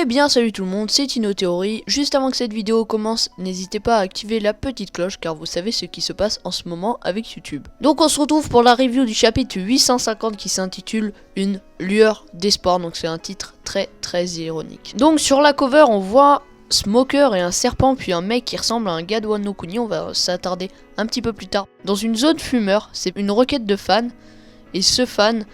Eh bien salut tout le monde, c'est TinoThéorie. Juste avant que cette vidéo commence, n'hésitez pas à activer la petite cloche car vous savez ce qui se passe en ce moment avec YouTube. Donc on se retrouve pour la review du chapitre 850 qui s'intitule Une lueur d'espoir. Donc c'est un titre très ironique. Donc sur la cover on voit Smoker et un serpent puis un mec qui ressemble à un gars de Wano Kuni. On va s'attarder un petit peu plus tard. Dans une zone fumeur, c'est une requête de fan. Et ce fan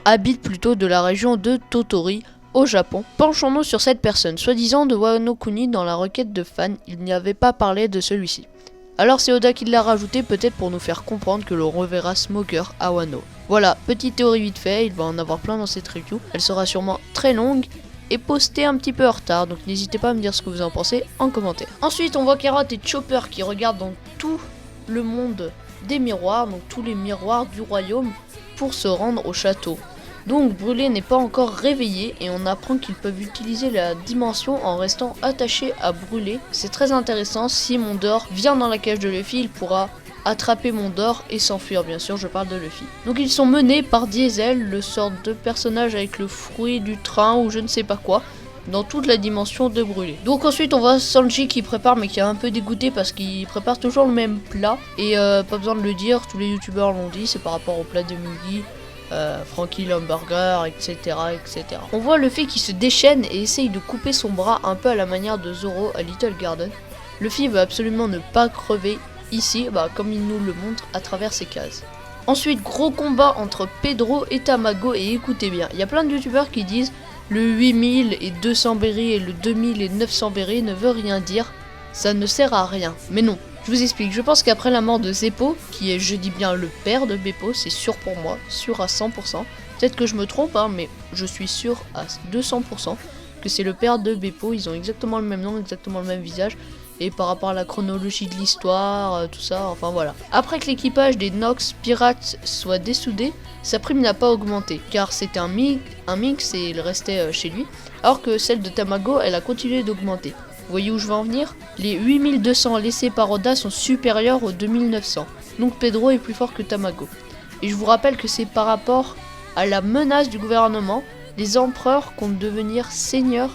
habite plutôt de la région de Totori au Japon. Penchons-nous sur cette personne, soi-disant de Wano Kuni. Dans la requête de fan, il n'y avait pas parlé de celui-ci. Alors c'est Oda qui l'a rajouté, peut-être pour nous faire comprendre que l'on reverra Smoker à Wano. Voilà, petite théorie vite fait, il va en avoir plein dans cette review. Elle sera sûrement très longue et postée un petit peu en retard, donc n'hésitez pas à me dire ce que vous en pensez en commentaire. Ensuite on voit Carrot et Chopper qui regardent dans tout le monde des miroirs, donc tous les miroirs du royaume, pour se rendre au château. Donc Brûlé n'est pas encore réveillé et on apprend qu'ils peuvent utiliser la dimension en restant attachés à Brûlé. C'est très intéressant, si Mondor vient dans la cage de Luffy, il pourra attraper Mondor et s'enfuir, bien sûr je parle de Luffy. Donc ils sont menés par Diesel, le sort de personnage avec le fruit du train ou je ne sais pas quoi, dans toute la dimension de Brûlé. Donc ensuite on voit Sanji qui prépare mais qui est un peu dégoûté parce qu'il prépare toujours le même plat. Et pas besoin de le dire, tous les youtubeurs l'ont dit, c'est par rapport au plat de midi. Frankie l'hamburger, etc. On voit Luffy qui se déchaîne et essaye de couper son bras un peu à la manière de Zoro à Little Garden. Luffy veut absolument ne pas crever ici, comme il nous le montre à travers ses cases. Ensuite, gros combat entre Pedro et Tamago, et écoutez bien, il y a plein de youtubeurs qui disent le 8200 berries et le 2900 berries ne veut rien dire, ça ne sert à rien. Mais non. Je vous explique, je pense qu'après la mort de Zeppo, qui est, je dis bien, le père de Beppo, c'est sûr pour moi, sûr à 100%. Peut-être que je me trompe, mais je suis sûr à 200% que c'est le père de Beppo. Ils ont exactement le même nom, exactement le même visage. Et par rapport à la chronologie de l'histoire, tout ça, enfin voilà. Après que l'équipage des Nox pirates soit dessoudé, sa prime n'a pas augmenté, car c'était un mix et il restait chez lui, alors que celle de Tamago, elle a continué d'augmenter. Vous voyez où je veux en venir? Les 8200 laissés par Oda sont supérieurs aux 2900. Donc Pedro est plus fort que Tamago. Et je vous rappelle que c'est par rapport à la menace du gouvernement. Les empereurs comptent devenir seigneurs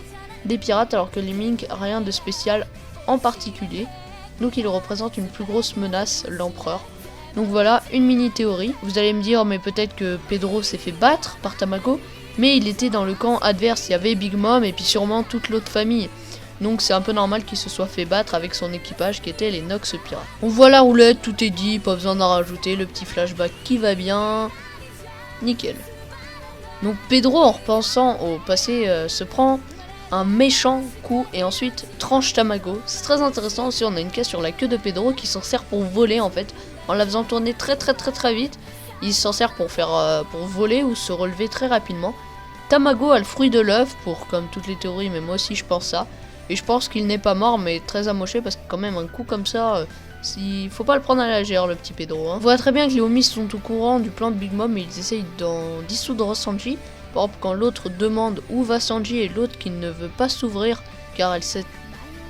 des pirates alors que les Mink, rien de spécial en particulier. Donc il représente une plus grosse menace, l'empereur. Donc voilà, une mini théorie. Vous allez me dire, mais peut-être que Pedro s'est fait battre par Tamago. Mais il était dans le camp adverse, il y avait Big Mom et puis sûrement toute l'autre famille. Donc c'est un peu normal qu'il se soit fait battre avec son équipage qui était les Nox pirates. On voit la roulette, tout est dit, pas besoin d'en rajouter, le petit flashback qui va bien. Nickel. Donc Pedro, en repensant au passé, se prend un méchant coup et ensuite tranche Tamago. C'est très intéressant aussi, on a une caisse sur la queue de Pedro qui s'en sert pour voler en fait. En la faisant tourner très vite, il s'en sert pour voler ou se relever très rapidement. Tamago a le fruit de l'œuf pour, comme toutes les théories, mais moi aussi je pense ça. Et je pense qu'il n'est pas mort, mais très amoché, parce que quand même un coup comme ça, faut pas le prendre à la légère, le petit Pedro. On voit très bien que les homies sont au courant du plan de Big Mom et ils essayent d'en dissoudre Sanji. Par exemple, quand l'autre demande où va Sanji et l'autre qui ne veut pas s'ouvrir, car elle sait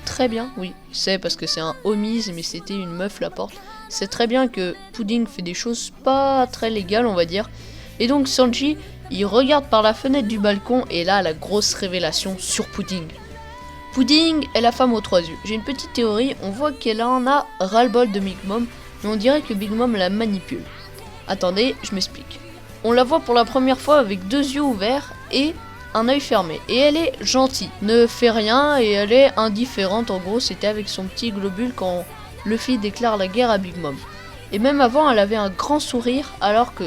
très bien, oui, c'est parce que c'est un homies, mais c'était une meuf la porte, c'est très bien que Pudding fait des choses pas très légales, on va dire. Et donc Sanji, il regarde par la fenêtre du balcon et là, la grosse révélation sur Pudding. Pudding est la femme aux trois yeux. J'ai une petite théorie, on voit qu'elle en a ras-le-bol de Big Mom, mais on dirait que Big Mom la manipule. Attendez, je m'explique. On la voit pour la première fois avec deux yeux ouverts et un œil fermé. Et elle est gentille, ne fait rien et elle est indifférente. En gros, c'était avec son petit globule quand Luffy déclare la guerre à Big Mom. Et même avant, elle avait un grand sourire, alors que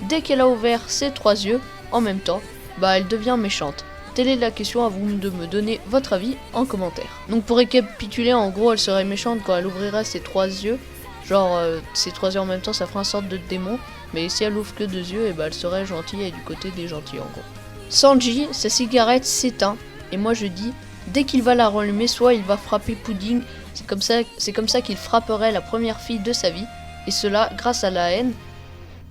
dès qu'elle a ouvert ses trois yeux, en même temps, elle devient méchante. Telle est la question, à vous de me donner votre avis en commentaire. Donc pour récapituler, en gros elle serait méchante quand elle ouvrirait ses trois yeux. Genre ses trois yeux en même temps ça ferait une sorte de démon. Mais si elle ouvre que deux yeux, et elle serait gentille et du côté des gentils en gros. Sanji, sa cigarette s'éteint. Et moi je dis, dès qu'il va la rallumer, soit il va frapper Pudding. C'est comme ça qu'il frapperait la première fille de sa vie. Et cela grâce à la haine.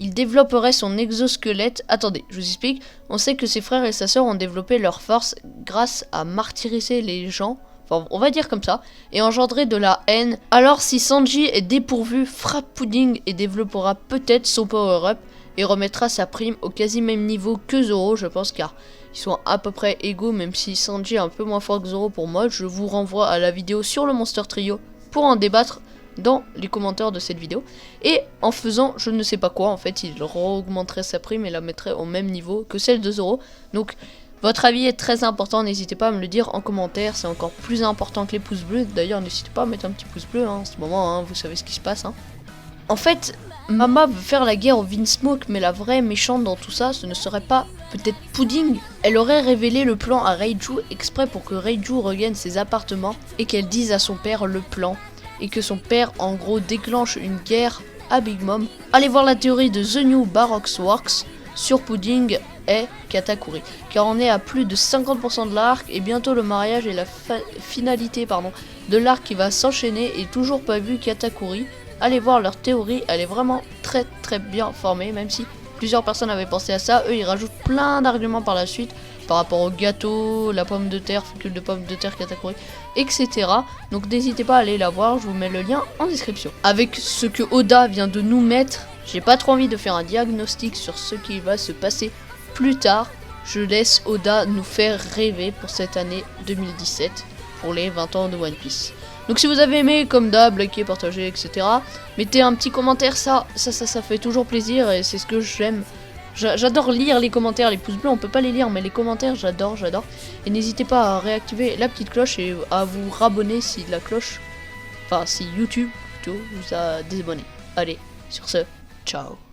Il développerait son exosquelette. Attendez, je vous explique. On sait que ses frères et sa sœur ont développé leur force grâce à martyriser les gens. Enfin, on va dire comme ça. Et engendrer de la haine. Alors si Sanji est dépourvu, frappe Pudding et développera peut-être son power-up. et remettra sa prime au quasi même niveau que Zoro, je pense, car ils sont à peu près égaux, même si Sanji est un peu moins fort que Zoro pour moi. Je vous renvoie à la vidéo sur le Monster Trio pour en débattre dans les commentaires de cette vidéo. Et en faisant je ne sais pas quoi, en fait, il augmenterait sa prime et la mettrait au même niveau que celle de Zoro. Donc votre avis est très important, n'hésitez pas à me le dire en commentaire, c'est encore plus important que les pouces bleus. D'ailleurs, n'hésitez pas à mettre un petit pouce bleu en ce moment, vous savez ce qui se passe. En fait, Mama veut faire la guerre au Vinsmoke, mais la vraie méchante dans tout ça, ce ne serait pas peut-être Pudding. Elle aurait révélé le plan à Reiju exprès pour que Reiju regagne ses appartements et qu'elle dise à son père le plan. Et que son père, en gros, déclenche une guerre à Big Mom. Allez voir la théorie de The New Baroque Works sur Pudding et Katakuri. Car on est à plus de 50% de l'arc et bientôt le mariage et la finalité de l'arc qui va s'enchaîner et toujours pas vu Katakuri. Allez voir leur théorie, elle est vraiment très bien formée, même si plusieurs personnes avaient pensé à ça. Eux, ils rajoutent plein d'arguments par la suite, par rapport au gâteau, la pomme de terre, fécule de pomme de terre, Katakuri, etc. Donc n'hésitez pas à aller la voir, je vous mets le lien en description. Avec ce que Oda vient de nous mettre, j'ai pas trop envie de faire un diagnostic sur ce qui va se passer plus tard. Je laisse Oda nous faire rêver pour cette année 2017, pour les 20 ans de One Piece. Donc si vous avez aimé, comme d'hab, likez, partagez, etc. Mettez un petit commentaire, ça fait toujours plaisir et c'est ce que j'aime. J'adore lire les commentaires, les pouces bleus on peut pas les lire, mais les commentaires j'adore. Et n'hésitez pas à réactiver la petite cloche et à vous rabonner si la cloche, enfin si YouTube plutôt vous a désabonné. Allez, sur ce, ciao.